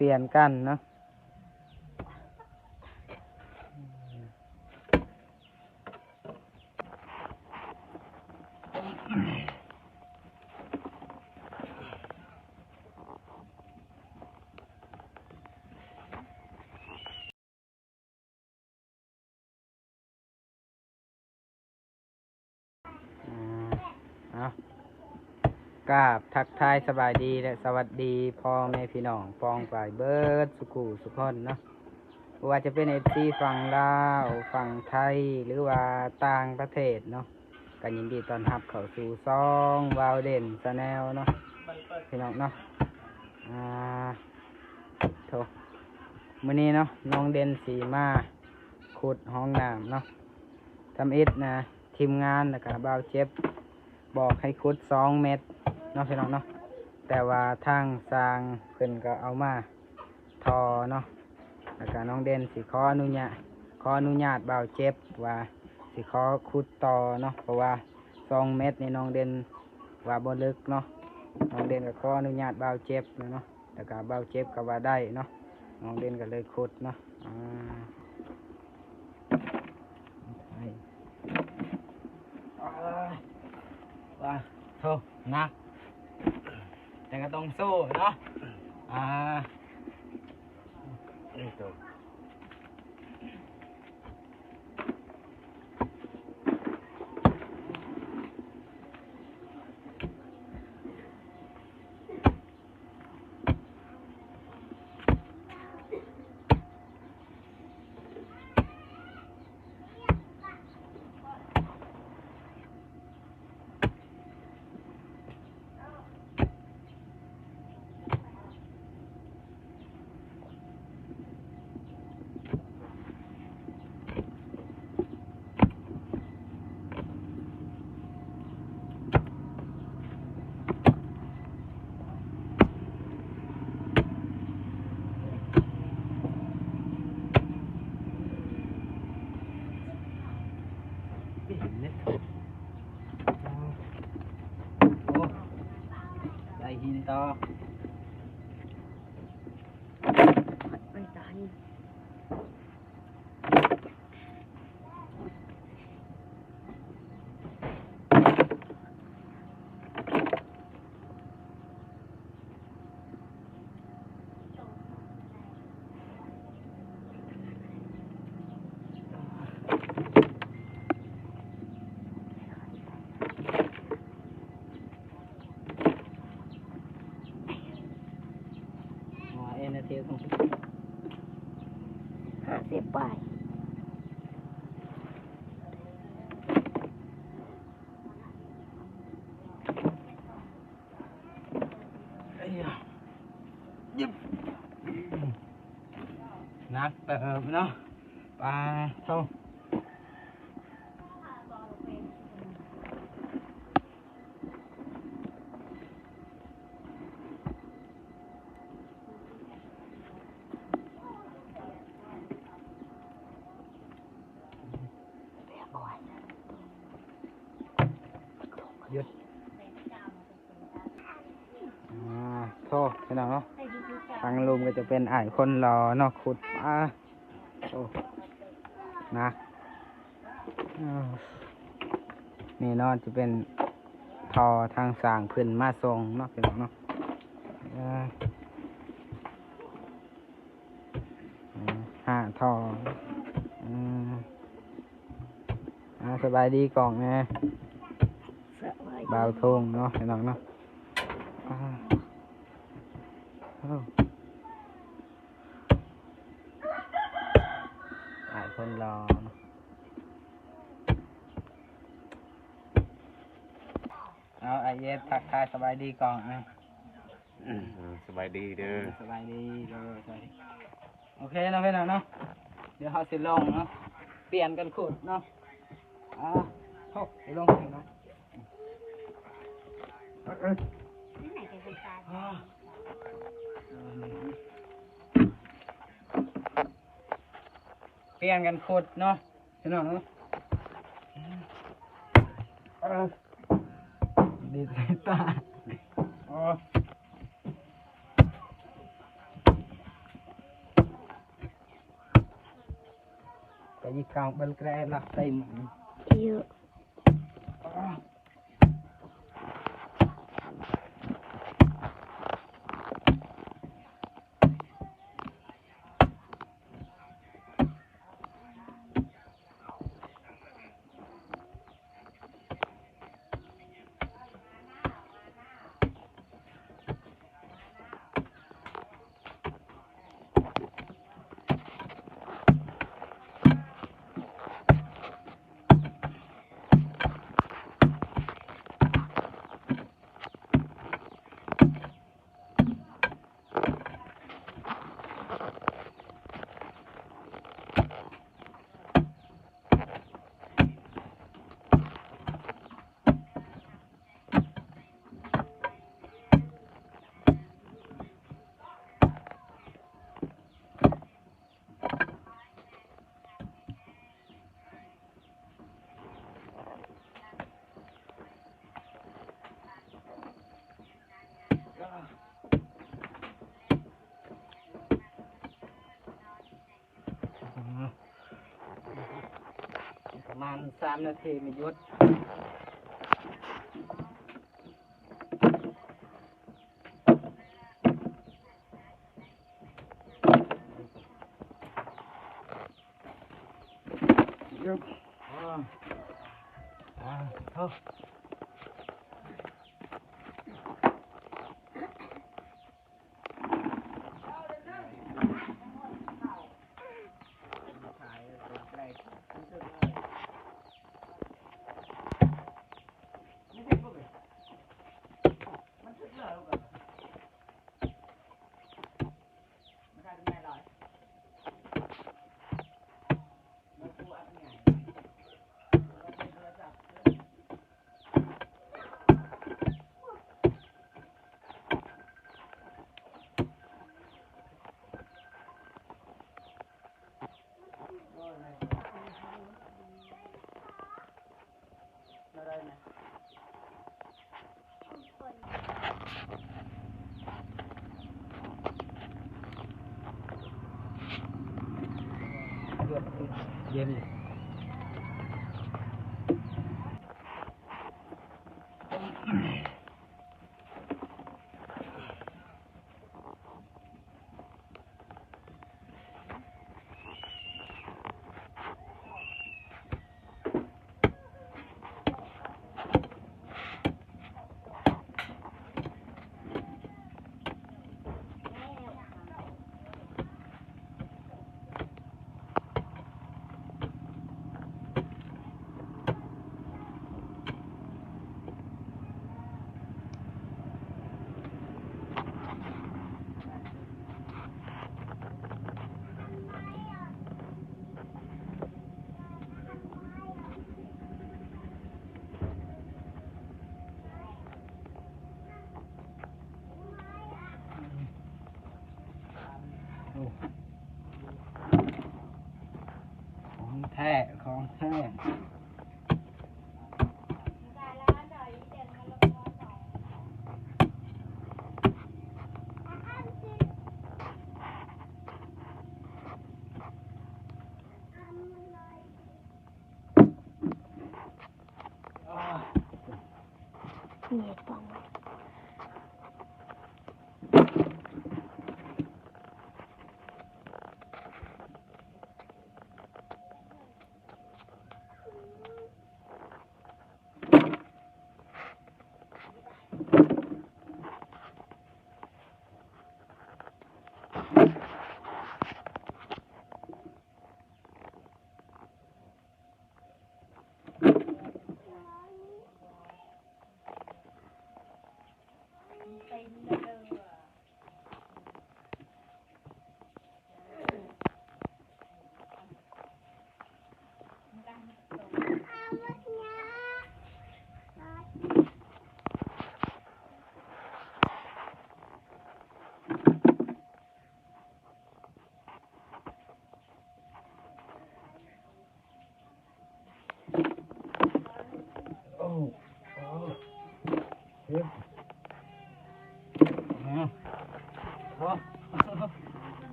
เปลี่ยนกันเนาะกราบทักทายสบายดีและสวัสดีพ่อแม่พี่น้องปองปลายเบิร์ดสุขุสุขคนเนาะว่าจะเป็นFCฝั่งลาวฝั่งไทยหรือว่าต่างประเทศเนาะกันยินดีต้อนรับเข้าสู่ซองวาวเด่นชาแนลเนาะพี่น้องเนาะโถมื้อนี้เนาะน้องเด่นสีมาขุดห้องน้ำเนาะทำอิฐนะทีมงานแล้วก็บ่าวเจ็บบอกให้ขุด2 เมตรเนาะพี่น้องเนาะแต่ว่าทางสร้างเพิ่นก็เอามาทอเนาะแล้วก็น้องเด่นสิขออนุญาตบ่าวเจ็บว่าสิขอขุดต่อเนาะเพราะว่า2 เมตรนี่น้องเด่นว่าบ่ลึกเนาะน้องเด่นก็ขออนุญาตบ่าวเจ็บเนาะแล้วก็บ่าวเจ็บก็ว่าได้เนาะน้องเด่นก็เลยขุดเนาะว่าโธ่นักแต่ก็ต้องสู้เนาะได้หินต่อไม่ตายนาทีของ50 ป้ายยิบนักเติบเนาะปลาเท่าหยุดโทษพี่น้องเนาะทางลุมก็จะเป็นอ้ายคนรอเนาะขุดโอ้นะนี่เนาะจะเป็นทอทางสร้างขึ้นมาทรงเนาะพี่น้องเนาะ5 ทอสบายดีกล่องนะบาวทงเนาะพี่น้องเนาะคนรอเอาไอเอสทักทายสบายดีก่อนนะสบายดีเด้อสบายดีเด้อโอเคนะพี่น้องเนาะเดี๋ยวเขาสิลงเนาะเปลี่ยนกันขุดเนาะเข้าไปลงเนาะเปลี่ยนกันขุดเนาะพี่น้องเนาะดีใจตา cái càng bên cái là tìm Yêu.ประมาณ3 นาทีมีหยุดยุบเข้าเย็นของแท้ของแท้นี่ปัง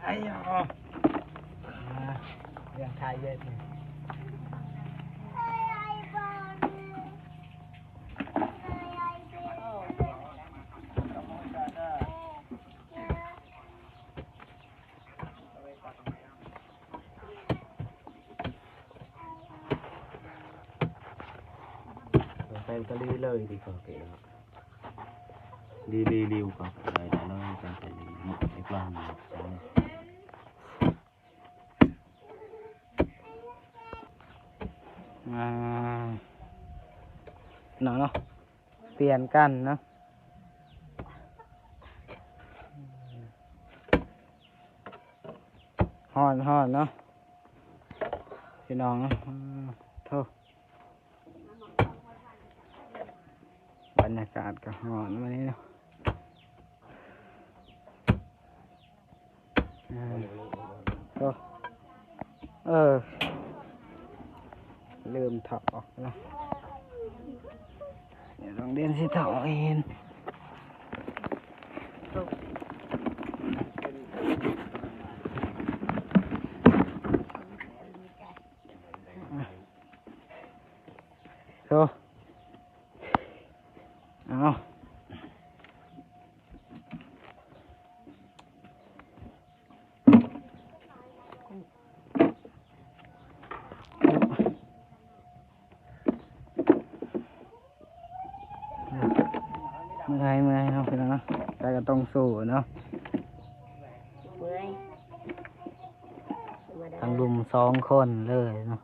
Ayo. เย็นแฟนก็รีเลยดีกว่าเก๋แล้ว đi liều còn lại đã nói cho thầy một cái plan mà xong เนาะเปลี่ยนกันเนาะฮอนเนาะพี่น้องโทษบรรยากาศก็ฮอนวันนี้เนาะโทษลืมถอดออกแล้วเดี๋ยวลองเดินสิถอดเองโธ่เอาเมื่อยเนาะพี่น้องเนาะแต่ก็ต้องสู้เนาะทั้งลุม2 คนเลยเนาะ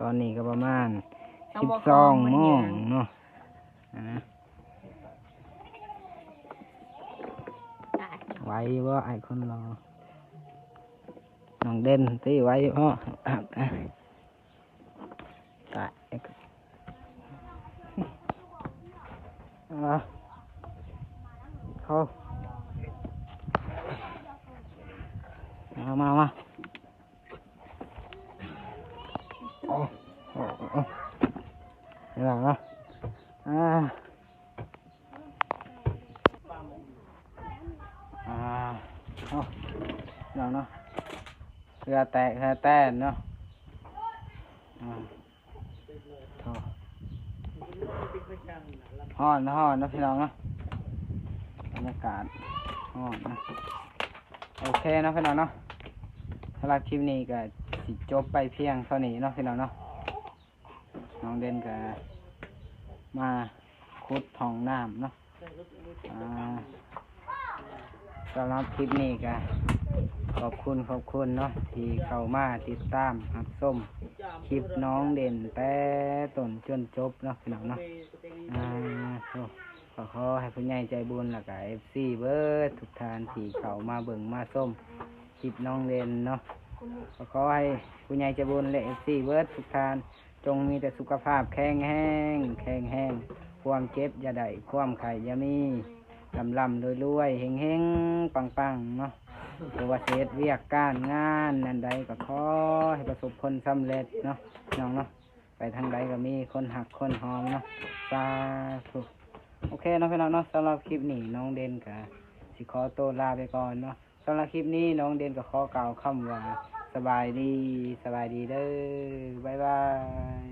ตอนนี้ก็ประมาณ12 โมงเนาะไว้ว่าไอ้คนรอน้องเด่นตีไว้เพราะตายเขามานี่หลังนะหลังเนาะเรือแตกเนาะฮ้อนนะพี่น้องเนาะบรรยากาศฮ้อนนะโอเคนะพี่น้องเนาะสำหรับคลิปนี้ก็สิจบไปเพียงเท่านี้เนาะพี่น้องเนาะน้องเด่นก็มาขุดห้องน้ำเนาะสำหรับคลิปนี้ก็ขอบคุณเนาะที่เข้ามาติดตามรับชมคลิปน้องเด่นแต่ต้นจนจบเนาะพี่น้องเนาะขอให้ผู้ใหญ่ใจบุญแล้วก็ FC เบิร์ดทุกท่านที่เข้ามาเบิ่งมาชมคลิปน้องเด่นเนาะขอให้ผู้ใหญ่ใจบุญและ FC เบิร์ดทุกท่านจงมีแต่สุขภาพแข็งแรงความเจ็บอย่าได้ความไข้อย่ามีลำรวยเฮงปังเนาะหรือว่าเศษเวียกการงานนั่นใดก็ขอให้ประสบผลสำเร็จเนาะน้องเนาะไปทางใดก็มีคนหักคนหอมเนาะสาธุโอเคเนาะพี่น้องเนาะสำหรับคลิปนี้น้องเด่นก็สิขอตัวลาไปก่อนเนาะสำหรับคลิปนี้น้องเด่นก็ขอกล่าวคำว่าสบายดีเด้อบ๊ายบาย